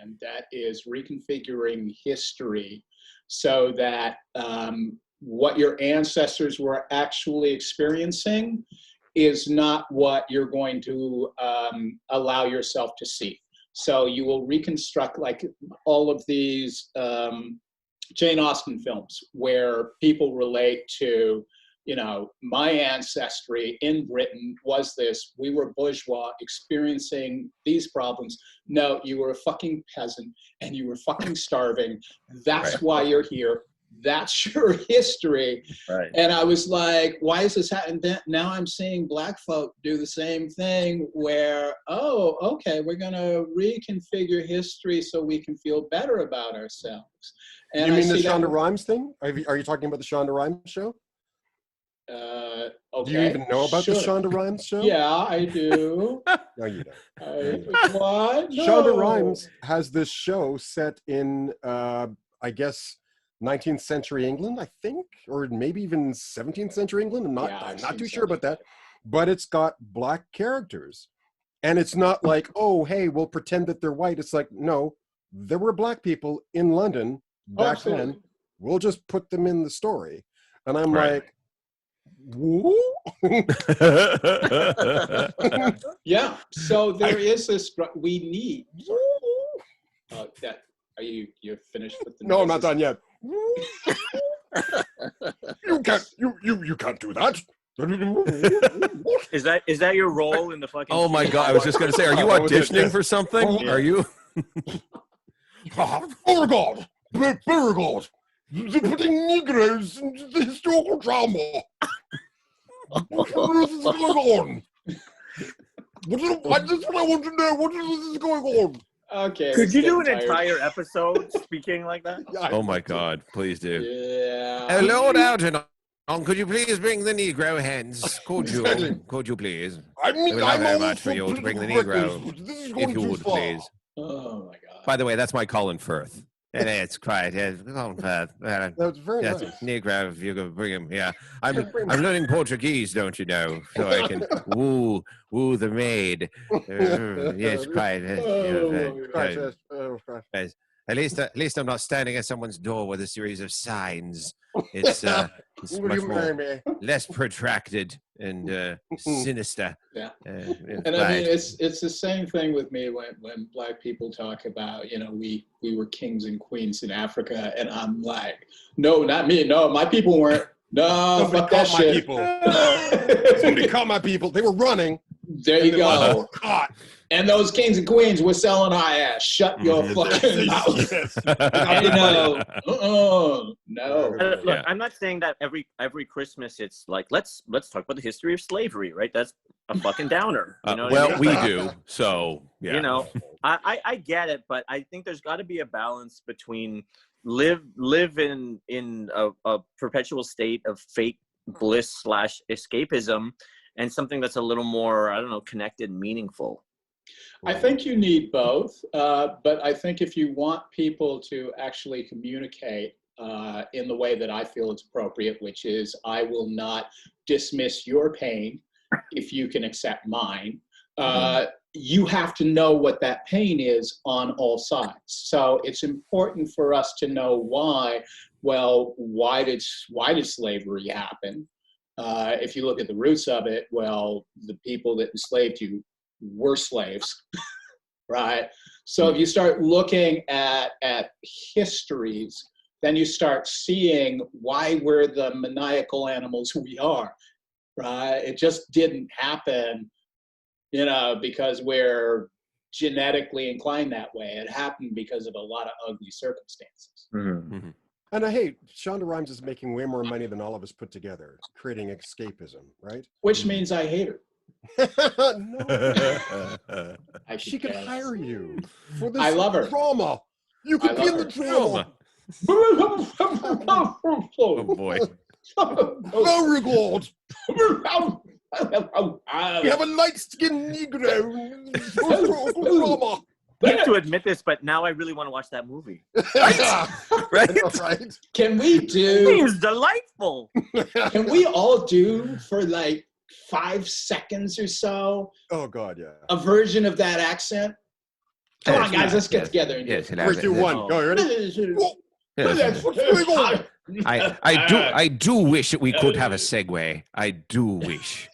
Shondaland that is reconfiguring history so that what your ancestors were actually experiencing is not what you're going to allow yourself to see. So you will reconstruct like all of these Jane Austen films where people relate to, you know, my ancestry in Britain was this, we were bourgeois experiencing these problems. No, you were a fucking peasant and you were fucking starving. That's why you're here. That's your history. Right. And I was like, why is this happening? Now I'm seeing black folk do the same thing where, oh, okay, we're going to reconfigure history so we can feel better about ourselves. And you mean the Shonda Rhimes thing? Are you talking about the Shonda Rhimes show? Okay. Do you even know about the Shonda Rhimes show? Yeah, I do. No, you don't. What? No. Shonda Rhimes has this show set in, I guess, 19th century England, I think, or maybe even 17th century England. I'm not too sure about that. But it's got black characters. And it's not like, oh, hey, we'll pretend that they're white. It's like, no, there were black people in London back then. We'll just put them in the story. And I'm like, woo? Yeah. So there is this, we need, that, are you're finished with the No, I'm not done yet. You can't do that. Is that your role in the fucking? Oh my God! I was just going to say, are you auditioning for something? Yeah. Are you? Oh God! God! They're putting Negroes into the historical drama. What on earth is going on? That's what I want to know. What is going on? Okay. Could you do an entire episode speaking like that? Oh my God! Please do. Yeah. Lord Algernon, could you please bring the Negro hens? Could you? Exactly. Could you please? I mean, It would I'm not very all much for for you to bring the political Negro, records, but this is going if you too would far. please. Oh my God. By the way, that's my Colin Firth. And it's quite. Colin Firth. That's very nice. Negro, if you could bring him. Yeah, I'm learning Portuguese, don't you know? So I can woo the maid. Yes, quite. At least I'm not standing at someone's door with a series of signs. It's much more less protracted and sinister. Yeah. And I mean, it's the same thing with me when black people talk about, you know, we were kings and queens in Africa, and I'm like, no, not me. No, my people weren't. No, fuck that shit. Somebody caught my people. They were running. There you go. Caught. And those kings and queens were selling our ass. Shut your fucking mouth. You know, no. Look, I'm not saying that every Christmas it's like let's talk about the history of slavery, right? That's a fucking downer. You know well, what I mean? we do. So yeah. You know, I get it, but I think there's got to be a balance between live in a perpetual state of fake bliss / escapism and something that's a little more, I don't know, connected and meaningful. I think you need both, but I think if you want people to actually communicate in the way that I feel it's appropriate, which is I will not dismiss your pain if you can accept mine, you have to know what that pain is on all sides. So it's important for us to know why. Well, why did slavery happen? If you look at the roots of it, well, the people that enslaved you were slaves, right? So if you start looking at histories, then you start seeing why we're the maniacal animals we are, right? It just didn't happen, you know, because we're genetically inclined that way. It happened because of a lot of ugly circumstances. Mm-hmm. And hey, Shonda Rhimes is making way more money than all of us put together, creating escapism, right? Which means I hate her. No. She could hire you for this I love her. drama. You could be in the drama. Oh boy. Very good. We have a light-skinned Negro drama. I hate to admit this, but now I really want to watch that movie. Right? Can we do? Seems delightful. Can we all do for like 5 seconds or so Oh God, yeah. a version of that accent? Come on, guys, let's get together and do Yes, it. 3, 2, 1. Go, you ready? I do wish that we could have a segue. I do wish.